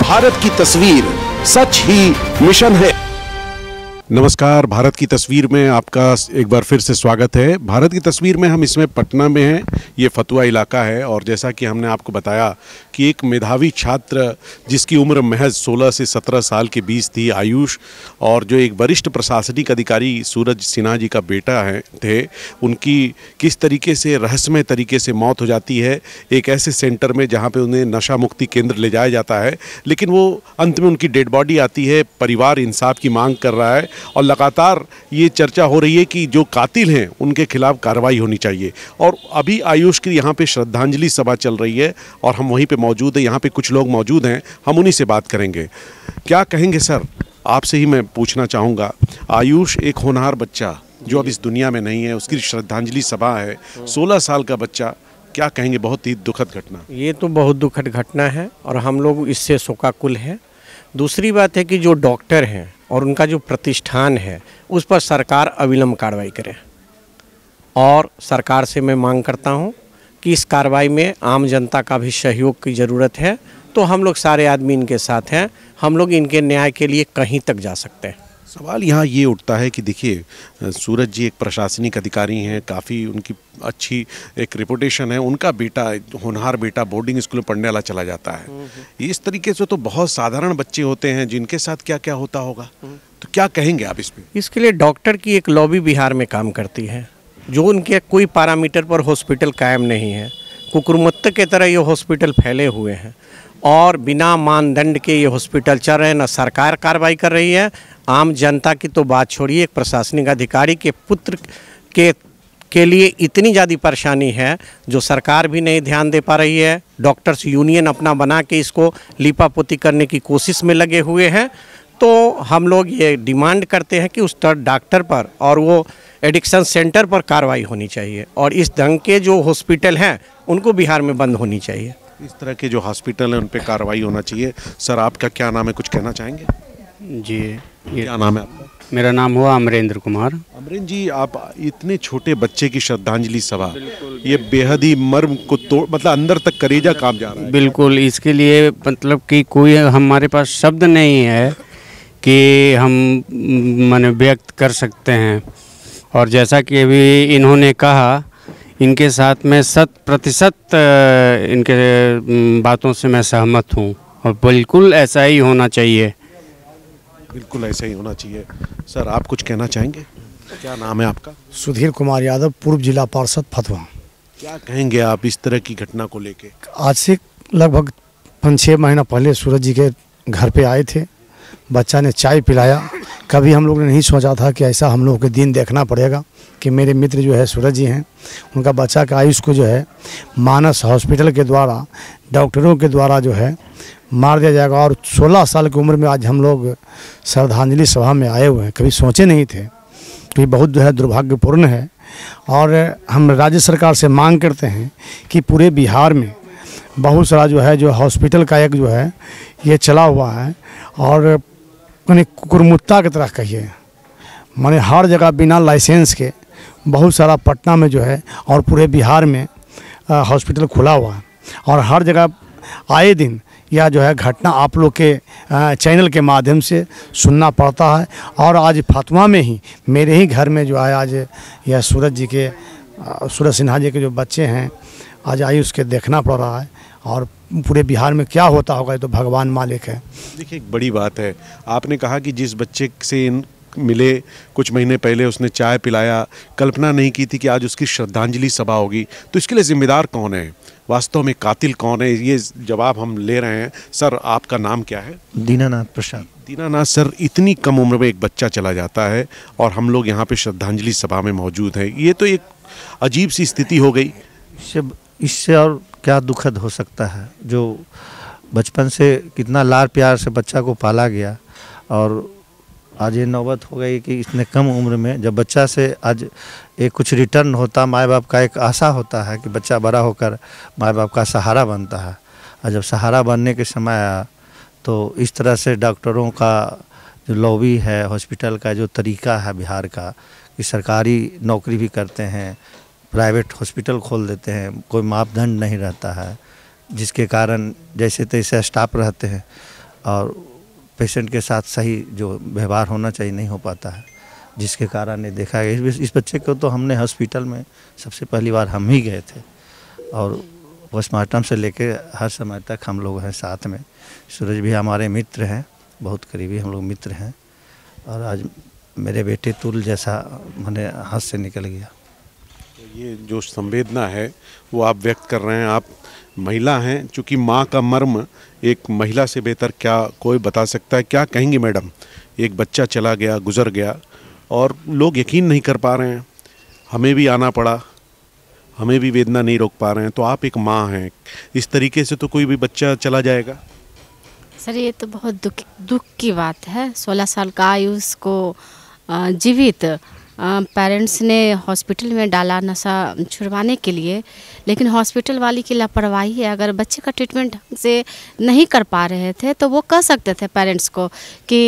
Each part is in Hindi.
भारत की तस्वीर सच ही मिशन है। नमस्कार, भारत की तस्वीर में आपका एक बार फिर से स्वागत है। भारत की तस्वीर में हम इसमें पटना में हैं। ये फतुहा इलाका है और जैसा कि हमने आपको बताया कि एक मेधावी छात्र जिसकी उम्र महज 16 से 17 साल के बीच थी, आयुष, और जो एक वरिष्ठ प्रशासनिक अधिकारी सूरज सिन्हा जी का बेटा थे, उनकी किस तरीके से रहस्यमय तरीके से मौत हो जाती है एक ऐसे सेंटर में जहाँ पे उन्हें नशा मुक्ति केंद्र ले जाया जाता है। लेकिन वो अंत में उनकी डेड बॉडी आती है। परिवार इंसाफ की मांग कर रहा है और लगातार ये चर्चा हो रही है कि जो कातिल हैं उनके खिलाफ कार्रवाई होनी चाहिए। और अभी आयुष की यहाँ पे श्रद्धांजलि सभा चल रही है और हम वहीं पे मौजूद हैं। यहाँ पे कुछ लोग मौजूद हैं, हम उन्हीं से बात करेंगे। क्या कहेंगे सर? आपसे ही मैं पूछना चाहूँगा। आयुष एक होनहार बच्चा जो अब इस दुनिया में नहीं है, उसकी श्रद्धांजलि सभा है, 16 साल का बच्चा, क्या कहेंगे? बहुत ही दुखद घटना। ये तो बहुत दुखद घटना है और हम लोग इससे शोकाकुल हैं। दूसरी बात है कि जो डॉक्टर हैं और उनका जो प्रतिष्ठान है उस पर सरकार अविलंब कार्रवाई करे। और सरकार से मैं मांग करता हूं कि इस कार्रवाई में आम जनता का भी सहयोग की ज़रूरत है। तो हम लोग सारे आदमी इनके साथ हैं, हम लोग इनके न्याय के लिए कहीं तक जा सकते हैं। सवाल यहाँ ये उठता है कि देखिए, सूरज जी एक प्रशासनिक अधिकारी हैं, काफ़ी उनकी अच्छी एक रेपुटेशन है। उनका बेटा, होनहार बेटा, बोर्डिंग स्कूल में पढ़ने वाला चला जाता है। इस तरीके से तो बहुत साधारण बच्चे होते हैं जिनके साथ क्या क्या होता होगा। तो क्या कहेंगे आप इसमें? इसके लिए डॉक्टर की एक लॉबी बिहार में काम करती है, जो उनके कोई पैरामीटर पर हॉस्पिटल कायम नहीं है। कुकुरमुत्ते की तरह ये हॉस्पिटल फैले हुए हैं और बिना मानदंड के ये हॉस्पिटल चल रहे हैं। न सरकार कार्रवाई कर रही है, आम जनता की तो बात छोड़िए, एक प्रशासनिक अधिकारी के पुत्र के लिए इतनी ज़्यादा परेशानी है जो सरकार भी नहीं ध्यान दे पा रही है। डॉक्टर्स यूनियन अपना बना के इसको लीपापोती करने की कोशिश में लगे हुए हैं। तो हम लोग ये डिमांड करते हैं कि उस डॉक्टर पर और वो एडिक्शन सेंटर पर कार्रवाई होनी चाहिए और इस ढंग के जो हॉस्पिटल हैं उनको बिहार में बंद होनी चाहिए। इस तरह के जो हॉस्पिटल हैं उन पर कार्रवाई होना चाहिए। सर, आपका क्या नाम है, कुछ कहना चाहेंगे? जी, क्या नाम है आपका? मेरा नाम हुआ अमरेंद्र कुमार। अमरेंद्र जी, आप इतने छोटे बच्चे की श्रद्धांजलि सभा, ये बेहद ही मर्म को तोड़, मतलब अंदर तक करेजा कांप जा रहा है। बिल्कुल, इसके लिए मतलब कि कोई हमारे पास शब्द नहीं है कि हम माने व्यक्त कर सकते हैं। और जैसा कि अभी इन्होंने कहा, इनके साथ में 100% इनके बातों से मैं सहमत हूँ और बिल्कुल ऐसा ही होना चाहिए। बिल्कुल ऐसा ही होना चाहिए। सर, आप कुछ कहना चाहेंगे? क्या नाम है आपका? सुधीर कुमार यादव, पूर्व जिला पार्षद फतुहा। क्या कहेंगे आप इस तरह की घटना को लेके? आज से लगभग 5-6 महीना पहले सूरज जी के घर पे आए थे। बच्चा ने चाय पिलाया। कभी हम लोग ने नहीं सोचा था कि ऐसा हम लोगों के दिन देखना पड़ेगा कि मेरे मित्र जो है सूरज जी हैं, उनका बच्चा का आयुष को जो है मानस हॉस्पिटल के द्वारा, डॉक्टरों के द्वारा जो है मार दिया जाएगा। और 16 साल की उम्र में आज हम लोग श्रद्धांजलि सभा में आए हुए हैं। कभी सोचे नहीं थे। तो ये बहुत जो है दुर्भाग्यपूर्ण है। और हम राज्य सरकार से मांग करते हैं कि पूरे बिहार में बहुत सारा जो है जो हॉस्पिटल का एक जो है ये चला हुआ है और मैंने कुकुरमुत्ता की तरह कहिए, माने हर जगह बिना लाइसेंस के बहुत सारा पटना में जो है और पूरे बिहार में हॉस्पिटल खुला हुआ है। और हर जगह आए दिन यह जो है घटना आप लोग के चैनल के माध्यम से सुनना पड़ता है। और आज फतुहा में ही मेरे ही घर में जो है आज यह सूरज सिन्हा जी के जो बच्चे हैं, आज आयुष के देखना पड़ रहा है। और पूरे बिहार में क्या होता होगा ये तो भगवान मालिक है। देखिए, एक बड़ी बात है, आपने कहा कि जिस बच्चे से मिले कुछ महीने पहले, उसने चाय पिलाया, कल्पना नहीं की थी कि आज उसकी श्रद्धांजलि सभा होगी। तो इसके लिए जिम्मेदार कौन है? वास्तव में कातिल कौन है? ये जवाब हम ले रहे हैं। सर, आपका नाम क्या है? दीनानाथ प्रसाद। दीनानाथ सर, इतनी कम उम्र में एक बच्चा चला जाता है और हम लोग यहाँ पे श्रद्धांजलि सभा में मौजूद हैं। ये तो एक अजीब सी स्थिति हो गई। इससे और क्या दुखद हो सकता है? जो बचपन से कितना लाड़ प्यार से बच्चा को पाला गया और आज ये नौबत हो गई कि इतने कम उम्र में जब बच्चा से आज एक कुछ रिटर्न होता, माँ बाप का एक आशा होता है कि बच्चा बड़ा होकर माँ बाप का सहारा बनता है। और जब सहारा बनने के समय आया तो इस तरह से डॉक्टरों का जो लॉबी है, हॉस्पिटल का जो तरीका है बिहार का, कि सरकारी नौकरी भी करते हैं, प्राइवेट हॉस्पिटल खोल देते हैं, कोई मापदंड नहीं रहता है, जिसके कारण जैसे तैसे स्टाफ रहते हैं और पेशेंट के साथ सही जो व्यवहार होना चाहिए नहीं हो पाता है, जिसके कारण ये देखा गया। इस बच्चे को तो हमने हॉस्पिटल में सबसे पहली बार हम ही गए थे और पोस्टमार्टम से लेके हर समय तक हम लोग हैं साथ में। सूरज भी हमारे मित्र हैं, बहुत करीबी हम लोग मित्र हैं, और आज मेरे बेटे तुल जैसा मैंने हाथ से निकल गया। ये जो संवेदना है वो आप व्यक्त कर रहे हैं, आप महिला हैं, चूँकि माँ का मर्म एक महिला से बेहतर क्या कोई बता सकता है। क्या कहेंगी मैडम, एक बच्चा चला गया, गुजर गया और लोग यकीन नहीं कर पा रहे हैं, हमें भी आना पड़ा, हमें भी वेदना नहीं रोक पा रहे हैं, तो आप एक माँ हैं, इस तरीके से तो कोई भी बच्चा चला जाएगा। सर ये तो बहुत दुख की बात है। 16 साल का आयुष को जीवित पेरेंट्स ने हॉस्पिटल में डाला नशा छुड़वाने के लिए, लेकिन हॉस्पिटल वाली की लापरवाही है। अगर बच्चे का ट्रीटमेंट ढंग से नहीं कर पा रहे थे तो वो कह सकते थे पेरेंट्स को कि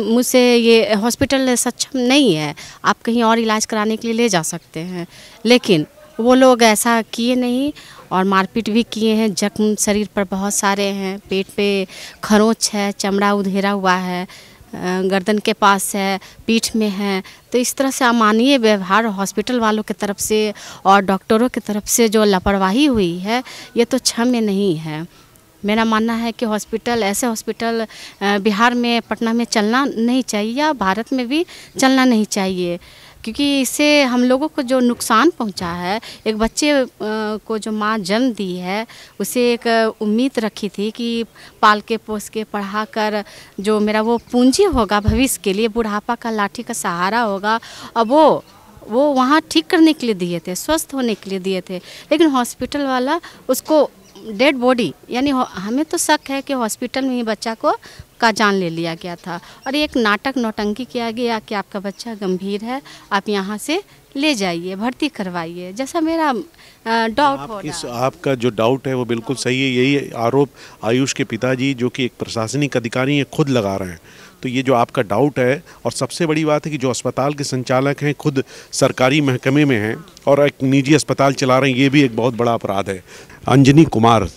मुझसे ये हॉस्पिटल सक्षम नहीं है, आप कहीं और इलाज कराने के लिए ले जा सकते हैं, लेकिन वो लोग ऐसा किए नहीं और मारपीट भी किए हैं। जख्म शरीर पर बहुत सारे हैं, पेट पे खरोंच है, चमड़ा उधेरा हुआ है, गर्दन के पास है, पीठ में है। तो इस तरह से अमानवीय व्यवहार हॉस्पिटल वालों की तरफ से और डॉक्टरों की तरफ से जो लापरवाही हुई है, ये तो क्षम्य नहीं है। मेरा मानना है कि ऐसे हॉस्पिटल बिहार में, पटना में चलना नहीं चाहिए या भारत में भी चलना नहीं चाहिए, क्योंकि इससे हम लोगों को जो नुकसान पहुंचा है, एक बच्चे को जो माँ जन्म दी है उसे एक उम्मीद रखी थी कि पाल के पोस के पढ़ा कर जो मेरा वो पूंजी होगा भविष्य के लिए, बुढ़ापा का लाठी का सहारा होगा, अब वो वहाँ ठीक करने के लिए दिए थे, स्वस्थ होने के लिए दिए थे, लेकिन हॉस्पिटल वाला उसको डेड बॉडी, यानी हमें तो शक है कि हॉस्पिटल में ही बच्चा का जान ले लिया गया था और एक नाटक नौटंकी किया गया कि आपका बच्चा गंभीर है, आप यहाँ से ले जाइए, भर्ती करवाइए, जैसा मेरा डाउट हो रहा। आपका जो डाउट है वो बिल्कुल सही है। यही आरोप आयुष के पिताजी, जो कि एक प्रशासनिक अधिकारी हैं, खुद लगा रहे हैं। तो ये जो आपका डाउट है, और सबसे बड़ी बात है कि जो अस्पताल के संचालक हैं खुद सरकारी महकमे में हैं और एक निजी अस्पताल चला रहे हैं, ये भी एक बहुत बड़ा अपराध है। अंजनी कुमार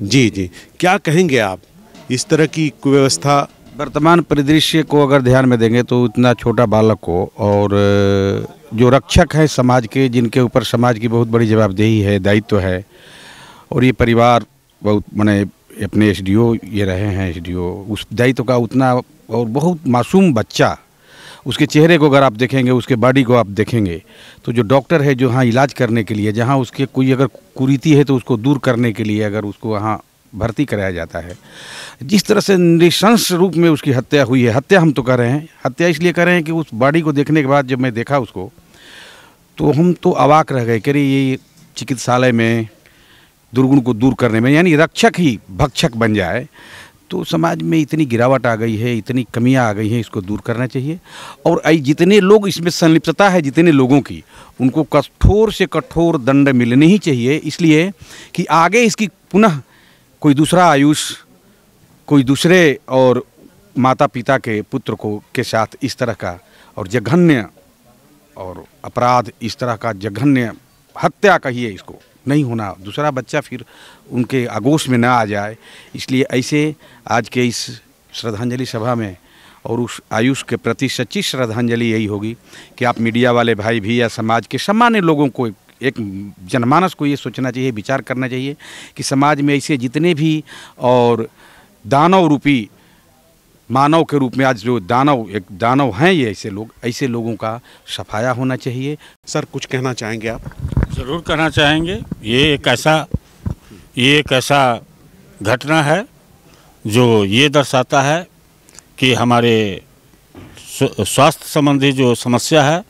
जी, क्या कहेंगे आप इस तरह की कुव्यवस्था? वर्तमान परिदृश्य को अगर ध्यान में देंगे तो इतना छोटा बालक को, और जो रक्षक है समाज के, जिनके ऊपर समाज की बहुत बड़ी जवाबदेही है, दायित्व है, और ये परिवार बहुत माने अपने एसडीओ ये रहे हैं, एसडीओ उस दायित्व का उतना, और बहुत मासूम बच्चा, उसके चेहरे को अगर आप देखेंगे, उसके बॉडी को आप देखेंगे, तो जो डॉक्टर है जो हाँ इलाज करने के लिए, जहाँ उसके कोई अगर कुरीति है तो उसको दूर करने के लिए अगर उसको वहाँ भर्ती कराया जाता है, जिस तरह से नृशंस रूप में उसकी हत्या हुई है, हत्या हम तो कर रहे हैं, हत्या इसलिए कर रहे हैं कि उस बॉडी को देखने के बाद जब मैं देखा उसको तो हम तो अवाक रह गए कि ये चिकित्सालय में दुर्गुण को दूर करने में, यानी रक्षक ही भक्षक बन जाए, तो समाज में इतनी गिरावट आ गई है, इतनी कमियां आ गई हैं, इसको दूर करना चाहिए। और जितने लोग इसमें संलिप्तता है, जितने लोगों की, उनको कठोर से कठोर दंड मिलने ही चाहिए, इसलिए कि आगे इसकी पुनः कोई दूसरा आयुष, कोई दूसरे और माता पिता के पुत्र को के साथ इस तरह का और जघन्य और अपराध, इस तरह का जघन्य हत्या कहिए इसको, नहीं होना, दूसरा बच्चा फिर उनके आगोश में ना आ जाए। इसलिए ऐसे आज के इस श्रद्धांजलि सभा में और उस आयुष के प्रति सच्ची श्रद्धांजलि यही होगी कि आप मीडिया वाले भाई भी या समाज के सामान्य लोगों को, एक जनमानस को ये सोचना चाहिए, विचार करना चाहिए कि समाज में ऐसे जितने भी और दानव रूपी, मानव के रूप में आज जो एक दानव हैं, ये ऐसे लोगों का सफाया होना चाहिए। सर कुछ कहना चाहेंगे आप? ज़रूर कहना चाहेंगे। ये एक ऐसा घटना है जो ये दर्शाता है कि हमारे स्वास्थ्य संबंधी जो समस्या है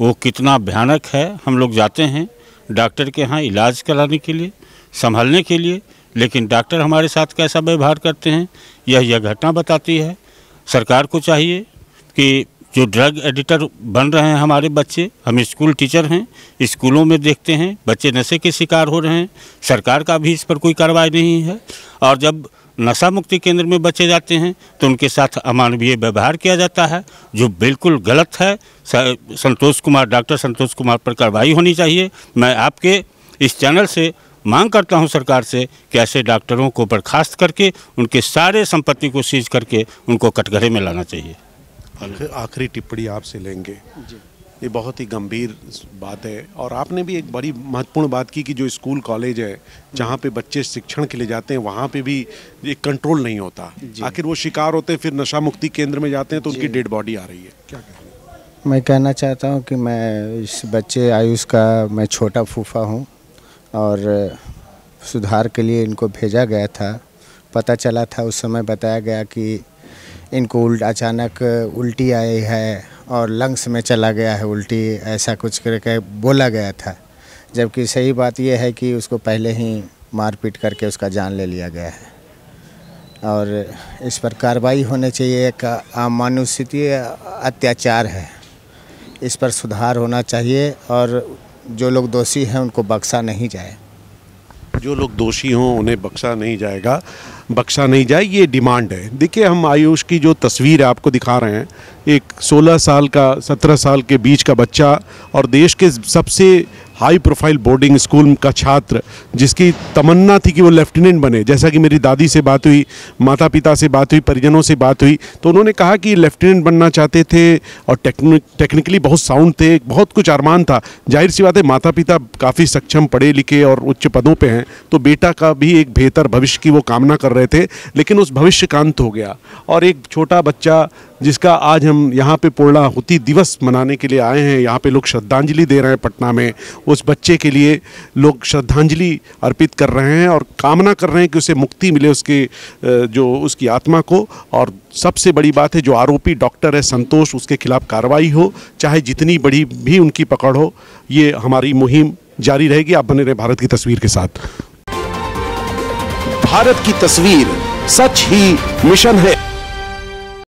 वो कितना भयानक है। हम लोग जाते हैं डॉक्टर के यहाँ इलाज कराने के लिए, संभालने के लिए, लेकिन डॉक्टर हमारे साथ कैसा व्यवहार करते हैं यह घटना बताती है। सरकार को चाहिए कि जो ड्रग एडिटर बन रहे हैं हमारे बच्चे, हम स्कूल टीचर हैं, स्कूलों में देखते हैं बच्चे नशे के शिकार हो रहे हैं, सरकार का भी इस पर कोई कार्रवाई नहीं है। और जब नशा मुक्ति केंद्र में बच्चे जाते हैं तो उनके साथ अमानवीय व्यवहार किया जाता है, जो बिल्कुल गलत है। डॉक्टर संतोष कुमार पर कार्रवाई होनी चाहिए। मैं आपके इस चैनल से मांग करता हूं सरकार से कि ऐसे डॉक्टरों को बर्खास्त करके उनके सारे संपत्ति को सीज करके उनको कटघरे में लाना चाहिए। आखिरी टिप्पणी आपसे लेंगे। ये बहुत ही गंभीर बात है और आपने भी एक बड़ी महत्वपूर्ण बात की कि जो स्कूल कॉलेज है जहाँ पे बच्चे शिक्षण के लिए जाते हैं वहाँ पे भी एक कंट्रोल नहीं होता। आखिर वो शिकार होते हैं, फिर नशा मुक्ति केंद्र में जाते हैं तो उनकी डेड बॉडी आ रही है। क्या कहना? मैं कहना चाहता हूँ कि मैं इस बच्चे आयुष का मैं छोटा फूफा हूँ और सुधार के लिए इनको भेजा गया था। पता चला था उस समय बताया गया कि इनको अचानक उल्टी आई है और लंग्स में चला गया है उल्टी, ऐसा कुछ करके बोला गया था, जबकि सही बात यह है कि उसको पहले ही मारपीट करके उसका जान ले लिया गया है और इस पर कार्रवाई होनी चाहिए। एक अमानुषिक अत्याचार है, इस पर सुधार होना चाहिए और जो लोग दोषी हैं उनको बख्शा नहीं जाए। जो लोग दोषी हों उन्हें बख्शा नहीं जाएगा, बख्शा नहीं जाए, ये डिमांड है। देखिए हम आयुष की जो तस्वीर है आपको दिखा रहे हैं, एक 16 साल का 17 साल के बीच का बच्चा और देश के सबसे हाई प्रोफाइल बोर्डिंग स्कूल का छात्र जिसकी तमन्ना थी कि वो लेफ्टिनेंट बने। जैसा कि मेरी दादी से बात हुई, माता पिता से बात हुई, परिजनों से बात हुई तो उन्होंने कहा कि लेफ्टिनेंट बनना चाहते थे और टेक्निकली बहुत साउंड थे, बहुत कुछ अरमान था। जाहिर सी बात है माता पिता काफ़ी सक्षम, पढ़े लिखे और उच्च पदों पे हैं तो बेटा का भी एक बेहतर भविष्य की वो कामना कर रहे थे, लेकिन उस भविष्य का अंत हो गया। और एक छोटा बच्चा जिसका आज हम यहाँ पे पूर्णाहुति दिवस मनाने के लिए आए हैं, यहाँ पे लोग श्रद्धांजलि दे रहे हैं पटना में, उस बच्चे के लिए लोग श्रद्धांजलि अर्पित कर रहे हैं और कामना कर रहे हैं कि उसे मुक्ति मिले, उसके जो उसकी आत्मा को। और सबसे बड़ी बात है जो आरोपी डॉक्टर है संतोष, उसके खिलाफ कार्रवाई हो, चाहे जितनी बड़ी भी उनकी पकड़ हो। ये हमारी मुहिम जारी रहेगी। आप बने रहे भारत की तस्वीर के साथ। भारत की तस्वीर सच ही मिशन है।